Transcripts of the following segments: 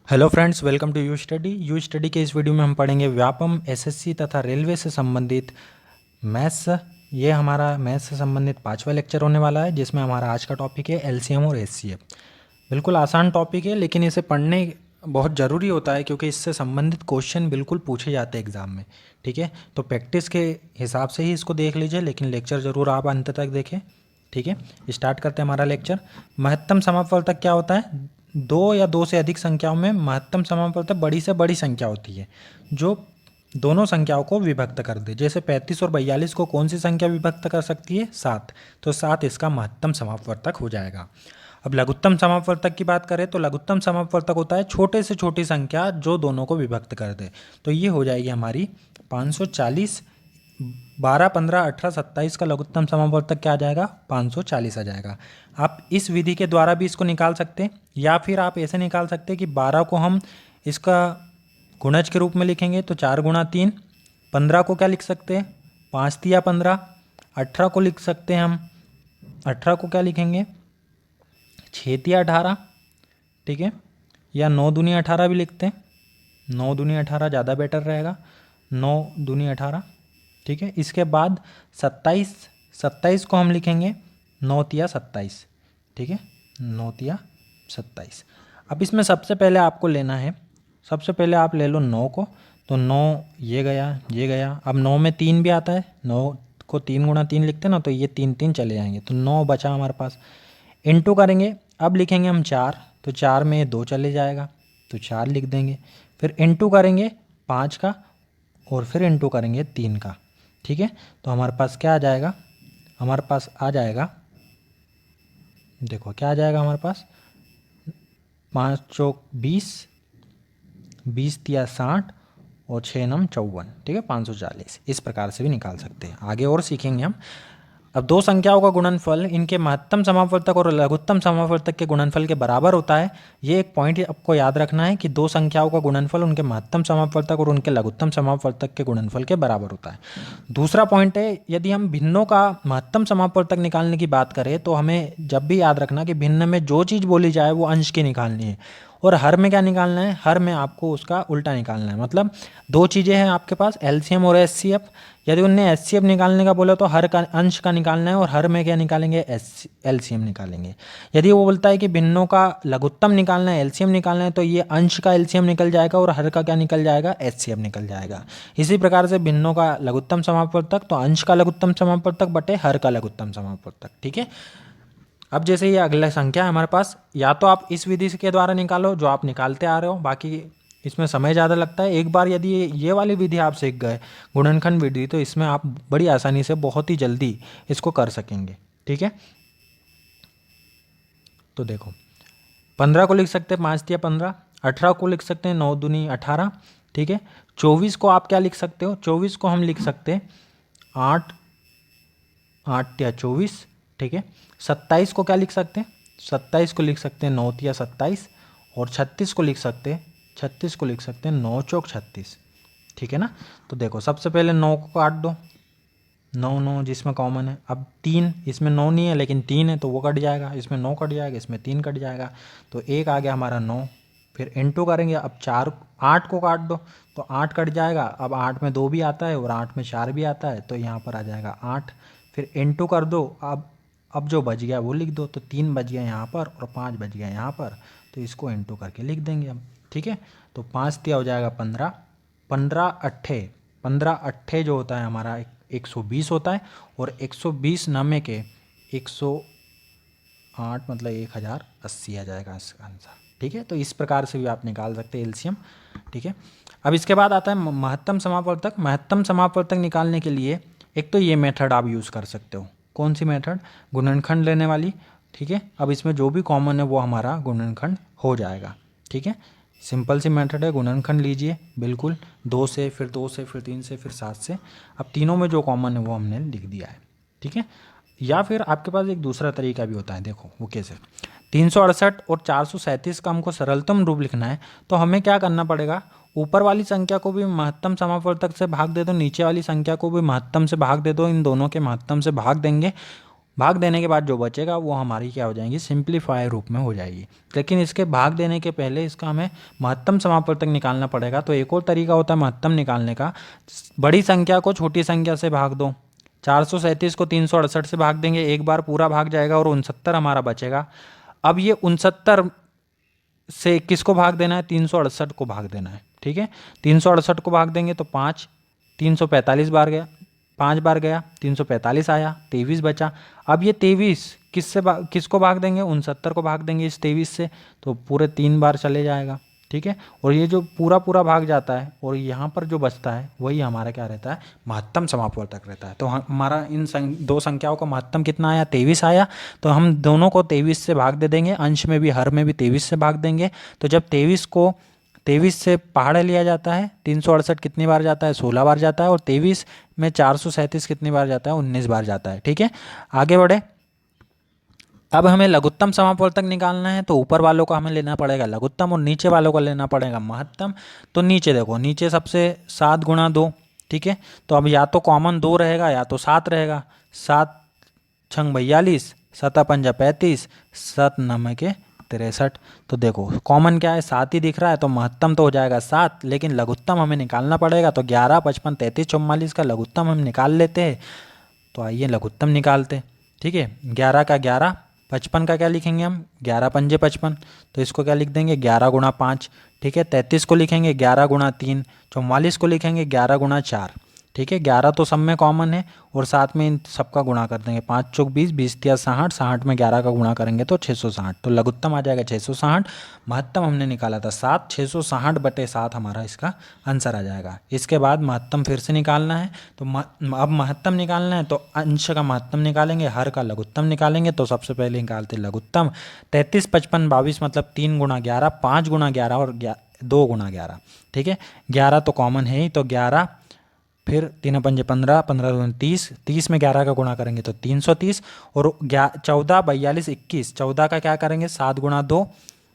Hello friends, welcome to you study के इस video में हम पढ़ेंगे व्यापम, एसएससी तथा रेलवे से संबंधित मैथ्स। ये हमारा मैथ्स से संबंधित 5वां लेक्चर होने वाला है, जिसमें हमारा आज का टॉपिक है एलसीएम और एचसीएफ। बिल्कुल आसान टॉपिक है, लेकिन इसे पढ़ने बहुत ज़रूरी होता है क्योंकि इससे संबंधित क्वेश्चन बिल्कुल पूछे जाते हैं एग्ज़ाम में। ठीक है, तो प्रैक्टिस के हिसाब से ही इसको देख लीजिए, लेकिन लेक्चर ज़रूर आप अंत तक देखें। ठीक है, स्टार्ट करते हैं हमारा लेक्चर। महत्तम समापवर्तक क्या होता है? दो या दो से अधिक संख्याओं में महत्तम समापवर्तक बड़ी से बड़ी संख्या होती है जो दोनों संख्याओं को विभक्त कर दे। जैसे 35 और 42 को कौन सी संख्या विभक्त कर सकती है? 7। तो 7 इसका महत्तम समापवर्तक हो जाएगा। अब लघुत्तम समापवर्तक की बात करें तो लघुत्तम समापवर्तक होता है छोटे से छोटी संख्या जो दोनों को विभक्त कर दे। तो ये हो जाएगी हमारी 540। 12, 15, 18, 27 का लघुत्तम समापवर्तक क्या आ जाएगा? 540 आ जाएगा। आप इस विधि के द्वारा भी इसको निकाल सकते हैं, या फिर आप ऐसे निकाल सकते हैं कि 12 को हम इसका गुणज के रूप में लिखेंगे तो 4 गुणा 3। 15 को क्या लिख सकते हैं? 5 तिया 15। 18 को लिख सकते हैं हम, 18 को क्या लिखेंगे? 6 तिया 18। ठीक है, या 9 दूनी 18 भी लिखते हैं। 9 दूनी 18 ज़्यादा बेटर रहेगा। 9 दूनी 18। ठीक है, इसके बाद 27 को हम लिखेंगे 9 तिया 27। ठीक है, 9 तिया 27। अब इसमें सबसे पहले आपको लेना है, सबसे पहले आप ले लो 9 को, तो 9 ये गया, ये गया। अब 9 में 3 भी आता है, 9 को 3 गुणा 3 लिखते हैं ना, तो ये 3 3 चले जाएंगे, तो 9 बचा हमारे पास। इंटू करेंगे, अब लिखेंगे हम 4, तो 4 में 2 चले जाएगा, तो 4 लिख देंगे। फिर इंटू करेंगे 5 का, और फिर इंटू करेंगे 3 का। ठीक है, तो हमारे पास क्या आ जाएगा? हमारे पास आ जाएगा, देखो क्या आ जाएगा हमारे पास? 5 चौक 20, 20 तिया 60 और 6 नम 54। ठीक है, 540। इस प्रकार से भी निकाल सकते हैं, आगे और सीखेंगे हम। अब दो संख्याओं का गुणनफल इनके महत्तम समापवर्तक और लघुत्तम समापवर्तक के गुणनफल के बराबर होता है। ये एक पॉइंट आपको याद रखना है कि दो संख्याओं का गुणनफल उनके महत्तम समापवर्तक और उनके लघुत्तम समापवर्तक के गुणनफल के बराबर होता है। दूसरा पॉइंट है, यदि हम भिन्नों का महत्तम समापवर्तक निकालने की बात करें तो हमें जब भी याद रखना कि भिन्न में जो चीज़ बोली जाए वो अंश की निकालनी है, और हर में क्या निकालना है? हर में आपको उसका उल्टा निकालना है। मतलब दो चीज़ें हैं आपके पास, एलसीएम और एचसीएफ। यदि उनने एचसीएफ निकालने का बोला तो हर का अंश का निकालना है, और हर में क्या निकालेंगे? एलसीएम निकालेंगे। यदि वो बोलता है कि भिन्नों का लघुत्तम निकालना है, एलसीएम निकालना है, तो ये अंश का एलसीएम निकल जाएगा और हर का क्या निकल जाएगा? एचसीएफ निकल जाएगा। इसी प्रकार से भिन्नों का लघुत्तम समापवर्तक तो अंश का लघुत्तम समापवर्तक बटे हर का लघुत्तम समापवर्तक। ठीक है, अब जैसे ये अगला संख्या है हमारे पास, या तो आप इस विधि के द्वारा निकालो जो आप निकालते आ रहे हो, बाकी इसमें समय ज़्यादा लगता है। एक बार यदि ये वाली विधि आप सीख गए, गुणनखंड विधि, तो इसमें आप बड़ी आसानी से बहुत ही जल्दी इसको कर सकेंगे। ठीक है, तो देखो 15 को लिख सकते हैं 5 तिया 15। 18 को लिख सकते हैं 9 दूनी 18। ठीक है, 24 को आप क्या लिख सकते हो? 24 को हम लिख सकते हैं 8 तिया 24। ठीक है, 27 को क्या लिख सकते हैं? 27 को लिख सकते हैं 9 तिया 27। और 36 को लिख सकते हैं, 36 को लिख सकते हैं 9 चौक 36। ठीक है ना, तो देखो सबसे पहले 9 को काट दो, 9 9 जिसमें कॉमन है। अब 3, इसमें 9 नहीं है लेकिन 3 है, तो वो कट जाएगा, इसमें 9 कट जाएगा, इसमें 3 कट जाएगा, तो एक आ गया हमारा 9। फिर इंटू करेंगे, अब 8 को काट दो, तो 8 कट जाएगा। अब 8 में 2 भी आता है और 8 में 4 भी आता है, तो यहाँ पर आ जाएगा 8। फिर इंटू कर दो, अब जो बच गया वो लिख दो, तो 3 बच गया यहाँ पर और 5 बच गया यहाँ पर, तो इसको इंटू करके लिख देंगे अब। ठीक है, तो 5 तिया हो जाएगा 15। 15 अट्ठे, 15 अट्ठे जो होता है हमारा 120 होता है, और 120 नमे के 108 मतलब 1080 आ जाएगा इसका आंसर। ठीक है, तो इस प्रकार से भी आप निकाल सकते हैं एलसीएम। ठीक है, अब इसके बाद आता है महत्तम समापवर्तक। महत्तम समापवर्तक निकालने के लिए एक तो ये मेथड आप यूज़ कर सकते हो। कौन सी मेथड? गुणनखंड लेने वाली। ठीक है, अब इसमें जो भी कॉमन है वो हमारा गुणनखंड हो जाएगा। ठीक है, सिंपल सी मेथड है, गुणनखंड लीजिए बिल्कुल, 2 से, फिर 2 से, फिर 3 से, फिर 7 से। अब तीनों में जो कॉमन है वो हमने लिख दिया है। ठीक है, या फिर आपके पास एक दूसरा तरीका भी होता है, देखो वो कैसे। 368 और 437 का हमको सरलतम रूप लिखना है, तो हमें क्या करना पड़ेगा? ऊपर वाली संख्या को भी महत्तम समापवर्तक से भाग दे दो, नीचे वाली संख्या को भी महत्तम से भाग दे दो। इन दोनों के महत्तम से भाग देंगे, भाग देने के बाद जो बचेगा वो हमारी क्या हो जाएंगी, सिंप्लीफाई रूप में हो जाएगी। लेकिन इसके भाग देने के पहले इसका हमें महत्तम समापवर्तक निकालना पड़ेगा। तो एक और तरीका होता है महत्तम निकालने का, बड़ी संख्या को छोटी संख्या से भाग दो। 437 को 368 से भाग देंगे, एक बार पूरा भाग जाएगा और 69 हमारा बचेगा। अब ये 69 से किसको भाग देना है, 368 को भाग देना है। ठीक है, 368 को भाग देंगे तो 5, 345 बार गया, 5 बार गया, 345 आया, 23 बचा। अब ये 23 किसको भाग देंगे, 69 को भाग देंगे इस 23 से, तो पूरे 3 बार चले जाएगा। ठीक है, और ये जो पूरा पूरा भाग जाता है और यहाँ पर जो बचता है वही हमारा क्या रहता है, महत्तम समापवर्तक रहता है। तो हमारा इन दो संख्याओं का महत्तम कितना आया, 23 आया। तो हम दोनों को 23 से भाग दे देंगे, अंश में भी हर में भी 23 से भाग देंगे। तो जब 23 से पहाड़ लिया जाता है, 368 कितनी बार जाता है, 16 बार जाता है, और 23 में 437 कितनी बार जाता है, 19 बार जाता है। ठीक है, आगे बढ़े। अब हमें लघुत्तम समापवर्तक निकालना है, तो ऊपर वालों का हमें लेना पड़ेगा लघुत्तम और नीचे वालों का लेना पड़ेगा महत्तम। तो नीचे देखो, नीचे सबसे 7 गुणा 2। ठीक है, तो अब या तो कॉमन 2 रहेगा या तो 7 रहेगा। 7 छंग 42, 7 पंजा 35, 7 नम के 63। तो देखो कॉमन क्या है, 7 ही दिख रहा है, तो महत्तम तो हो जाएगा 7, लेकिन लघुत्तम हमें निकालना पड़ेगा। तो 11, 55, 33, 44 का लघुत्तम हम निकाल लेते हैं। तो आइए लघुत्तम निकालते। ठीक है, 11 का 11, 55 का क्या लिखेंगे हम, 11 पंजे 55, तो इसको क्या लिख देंगे, 11 गुणा 5। ठीक है, 33 को लिखेंगे 11 गुणा 3, 44 को लिखेंगे 11 गुणा 4। ठीक है, 11 तो सब में कॉमन है और साथ में इन सबका गुणा कर देंगे, 5 चौक 20, 20 तिया 60, 60 में 11 का गुणा करेंगे तो 660। तो लघुत्तम आ जाएगा 660, महत्तम हमने निकाला था 7, 660 बटे 7 हमारा इसका आंसर आ जाएगा। इसके बाद महत्तम फिर से निकालना है। तो अब महत्तम निकालना है तो अंश का महत्तम निकालेंगे, हर का लघुत्तम निकालेंगे। तो सबसे पहले निकालते लघुत्तम, 33, 55, 22 मतलब 3 गुणा 11, 5 गुणा 11 और 2 गुणा 11। ठीक है, 11 तो कॉमन है ही, तो 11, फिर 3 पंजे 15, 15 दूनी 30, 30 में 11 का गुणा करेंगे तो 330, और 14, 42, 21, 14 का क्या करेंगे, 7 गुणा 2,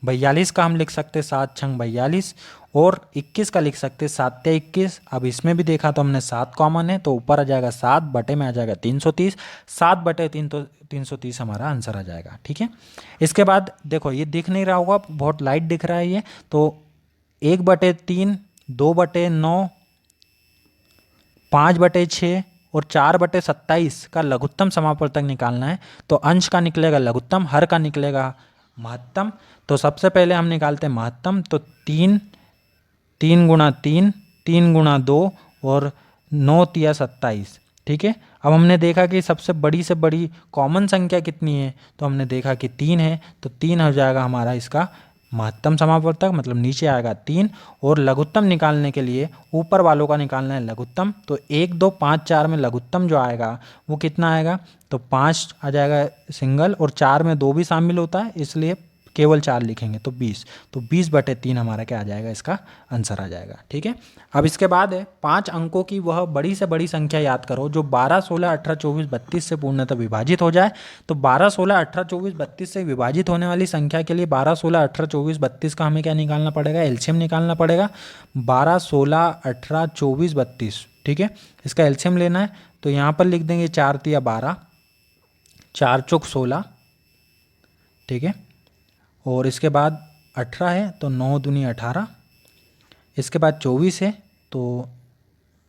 42 का हम लिख सकते 7 छंग 42, और 21 का लिख सकते 7 ते 21। अब इसमें भी देखा तो हमने 7 कॉमन है, तो ऊपर आ जाएगा 7, बटे में आ जाएगा 330, 7 बटे 3 तो 330 हमारा आंसर आ जाएगा। ठीक है, इसके बाद देखो ये दिख नहीं रहा होगा, बहुत लाइट दिख रहा है ये, तो 1/3, 2/9, 5/6 और 4/27 का लघुत्तम समापवर्तक निकालना है। तो अंश का निकलेगा लघुत्तम, हर का निकलेगा महत्तम। तो सबसे पहले हम निकालते हैं महत्तम, तो 3, 3 गुणा 3, 3 गुणा 2 और 9 तिया 27। ठीक है, अब हमने देखा कि सबसे बड़ी से बड़ी कॉमन संख्या कितनी है, तो हमने देखा कि 3 है, तो 3 हो जाएगा हमारा इसका महत्तम समापवर्तक, मतलब नीचे आएगा 3। और लघुत्तम निकालने के लिए ऊपर वालों का निकालना है लघुत्तम, तो 1, 2, 5, 4 में लघुत्तम जो आएगा वो कितना आएगा, तो 5 आ जाएगा सिंगल, और 4 में 2 भी शामिल होता है इसलिए केवल 4 लिखेंगे तो 20। तो 20/3 हमारा क्या आ जाएगा, इसका आंसर आ जाएगा। ठीक है, अब इसके बाद है 5 अंकों की वह बड़ी से बड़ी संख्या याद करो जो 12, 16, 18, 24, 32 से पूर्णतः विभाजित हो जाए। तो 12, 16, 18, 24, 32 से विभाजित होने वाली संख्या के लिए 12, 16, 18, 24, 32 का हमें क्या निकालना पड़ेगा, एलसीएम निकालना पड़ेगा। 12, 16, 18, 24, 32। ठीक है, इसका एलसीएम लेना है, तो यहाँ पर लिख देंगे 4 तिया 12, 4 चौक 16। ठीक है, और इसके बाद 18 है तो 9 दूनी 18, इसके बाद 24 है तो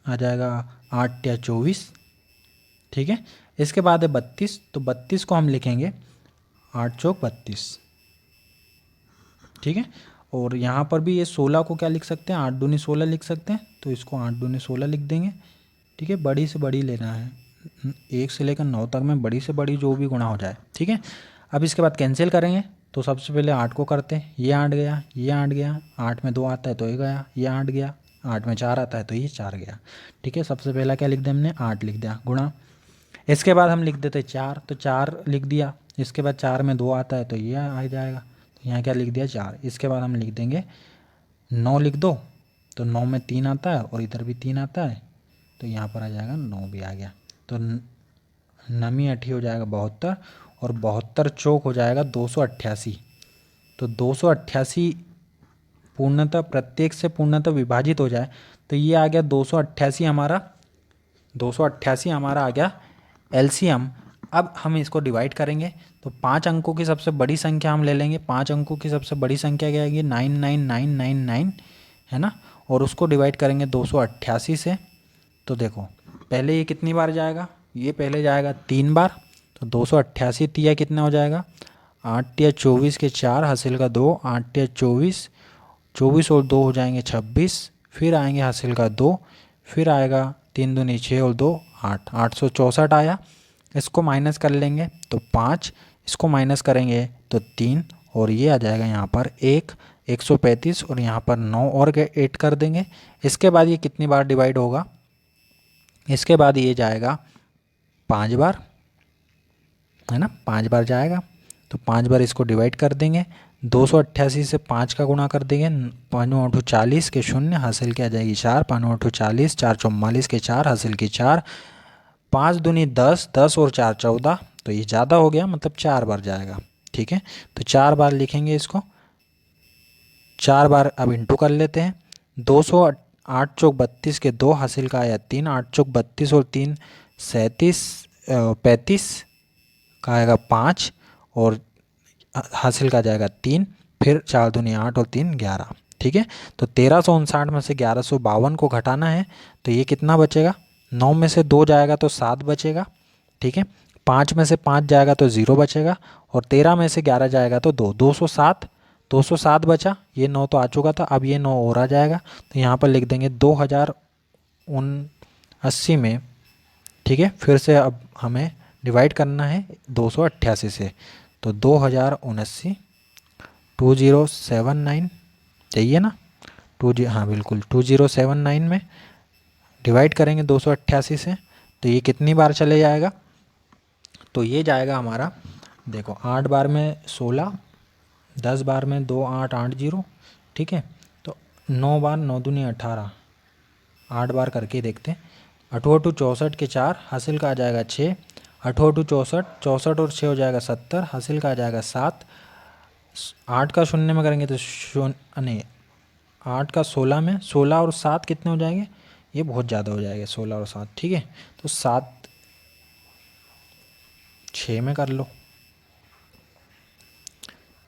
आ जाएगा 8 या 24। ठीक है, इसके बाद है 32, तो 32 को हम लिखेंगे 8 चौक 32। ठीक है, और यहाँ पर भी ये 16 को क्या लिख सकते हैं, 8 दूनी 16 लिख सकते हैं, तो इसको 8 दूनी 16 लिख देंगे। ठीक है, बड़ी से बड़ी लेना है, 1 से लेकर 9 तक में बड़ी से बड़ी जो भी गुणा हो जाए। ठीक है, अब इसके बाद कैंसिल करेंगे, तो सबसे पहले 8 को करते हैं, ये 8 गया, ये 8 गया, 8 में 2 आता है तो ये गया, ये 8 गया, 8 में 4 आता है तो ये 4 गया। ठीक है, सबसे पहला क्या लिख दिया हमने, 8 लिख दिया गुणा। इसके बाद हम लिख देते 4, तो 4 लिख दिया। इसके बाद 4 में 2 आता है तो ये आ जाएगा, तो यहाँ क्या लिख दिया 4। इसके बाद हम लिख देंगे 9 लिख दो, तो 9 में 3 आता है और इधर भी 3 आता है, तो यहाँ पर आ जाएगा 9 भी आ गया। तो नमी 8 हो जाएगा 72, और 72 चौक हो जाएगा 288। तो 288 पूर्णतः प्रत्येक से पूर्णतः विभाजित हो जाए तो ये आ गया 288 हमारा, 288 हमारा आ गया एलसीएम अब हम इसको डिवाइड करेंगे तो 5 अंकों की सबसे बड़ी संख्या हम ले लेंगे। 5 अंकों की सबसे बड़ी संख्या क्या आएगी? 99999 है ना। और उसको डिवाइड करेंगे 288 से। तो देखो पहले ये कितनी बार जाएगा? ये पहले जाएगा 3 बार। तो 288 तिया कितना हो जाएगा? 8 तिया 24 के 4 हासिल का 2, 8 तिया 24, 24 और 2 हो जाएंगे 26, फिर आएंगे हासिल का 2, फिर आएगा 3 दूनी 6 और 2 8, 864 आया। इसको माइनस कर लेंगे तो 5, इसको माइनस करेंगे तो 3, और ये आ जाएगा यहाँ पर 1, 135, और यहाँ पर 9 और 8 कर देंगे। इसके बाद ये कितनी बार डिवाइड होगा? इसके बाद ये जाएगा 5 बार, है ना, 5 बार जाएगा। तो 5 बार इसको डिवाइड कर देंगे। 288 से 5 का गुणा कर देंगे। 5 8 40 के 0 हासिल की आ जाएगी 4, 5 8 40, 4 44 के 4 हासिल की 4, 5 दूनी 10, 10 और 4 14। तो ये ज़्यादा हो गया, मतलब 4 बार जाएगा। ठीक है, तो 4 बार लिखेंगे इसको। 4 बार अब इंटू कर लेते हैं। 208 चौक 32 के 2 हासिल का आया 3, 8 चौक 32 और 3 37, 35 का आएगा 5, और हासिल का जाएगा 3, फिर 4 दूनी 8 और 3 11। ठीक है, तो 1359 में से 1152 को घटाना है। तो ये कितना बचेगा? 9 में से 2 जाएगा तो 7 बचेगा। ठीक है, 5 में से 5 जाएगा तो 0 बचेगा, और 13 में से 11 जाएगा तो 2, 207, 207 बचा। ये 9 तो आ चुका था, अब ये 9 और आ जाएगा। तो यहाँ पर लिख देंगे 2079 में। ठीक है, फिर से अब हमें डिवाइड करना है 288 से। तो 2079, 2079 चाहिए ना, हाँ बिल्कुल 2079 में डिवाइड करेंगे 288 से। तो ये कितनी बार चले जाएगा? तो ये जाएगा हमारा, देखो 8 बार में 16, 10 बार में 2 8 8 0। ठीक है, तो 9 बार 9 दूनी 18, 8 बार करके देखते हैं। 8 8 64 के 4 हासिल का आ जाएगा 6, 8 8 64, 64 और 6 हो जाएगा 70, हासिल का आ जाएगा 7। 8 का 0 में करेंगे तो शून्य नहीं, 8 का 16 में, 16 और 7 कितने हो जाएंगे? ये बहुत ज़्यादा हो जाएगा 16 और 7। ठीक है, तो 7 6 में कर लो,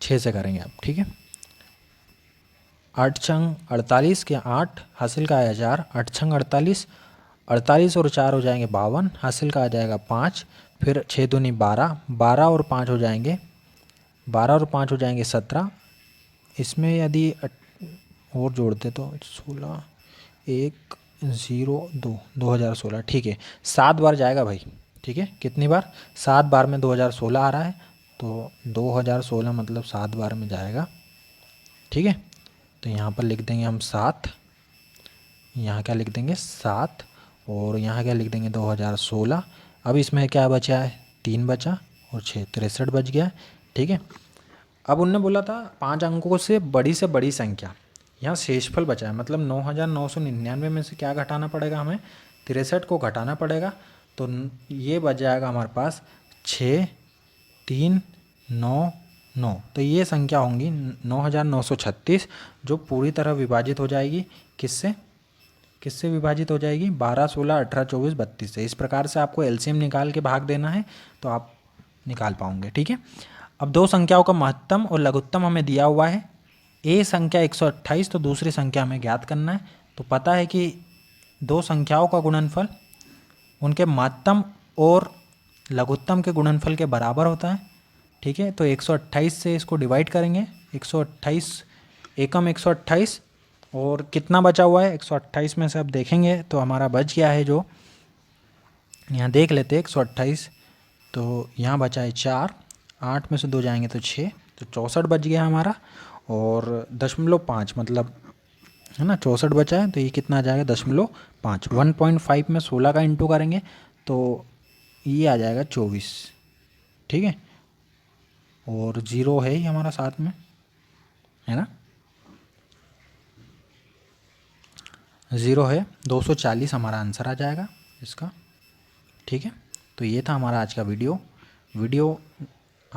6 से करेंगे आप। ठीक है, 8 छंग 48 के 8 हासिल का आया 4, 8 छंग 48, 48 और 4 हो जाएंगे 52, हासिल का आ जाएगा 5, फिर 6 दूनी 12, 12 और 5 हो जाएंगे, 12 और 5 हो जाएंगे 17। इसमें यदि और जोड़ते तो 16 1 0 2, 2016। ठीक है, 7 बार जाएगा भाई। ठीक है, कितनी बार? 7 बार में 2016 आ रहा है, तो 2016 मतलब 7 बार में जाएगा। ठीक है, तो यहाँ पर लिख देंगे हम 7, यहाँ क्या लिख देंगे 7, और यहाँ क्या लिख देंगे 2016। अब इसमें क्या बचा है? 3 बचा, और 6 63 बच गया। ठीक है, अब उनने बोला था 5 अंकों से बड़ी संख्या, यहाँ शेषफल बचा है, मतलब 9999 में से क्या घटाना पड़ेगा हमें? 63 को घटाना पड़ेगा। तो ये बच जाएगा हमारे पास 6 3 9 9। तो ये संख्या होंगी 9936, जो पूरी तरह विभाजित हो जाएगी किससे? किससे विभाजित हो जाएगी? 12 16 18 24 32 से। इस प्रकार से आपको एलसीएम निकाल के भाग देना है, तो आप निकाल पाओगे। ठीक है, अब दो संख्याओं का महत्तम और लघुत्तम हमें दिया हुआ है। ए संख्या 128, तो दूसरी संख्या हमें ज्ञात करना है। तो पता है कि दो संख्याओं का गुणनफल उनके महत्तम और लघुत्तम के गुणनफल के बराबर होता है। ठीक है, तो 128 से इसको डिवाइड करेंगे। 128 एकम 128, और कितना बचा हुआ है 128 में से? अब देखेंगे तो हमारा बच गया है, जो यहाँ देख लेते हैं 128। तो यहाँ बचा है 4, 8 में से 2 जाएंगे तो 6, तो 64 बच गया हमारा। और 0.5 मतलब, है ना, 64 बचा है, तो ये कितना आ जाएगा 0.5। 1.5 में 16 का इंटू करेंगे तो ये आ जाएगा 24। ठीक है, और 0 है ही हमारा साथ में, है ना, 0 है। 240 हमारा आंसर आ जाएगा इसका। ठीक है, तो ये था हमारा आज का वीडियो।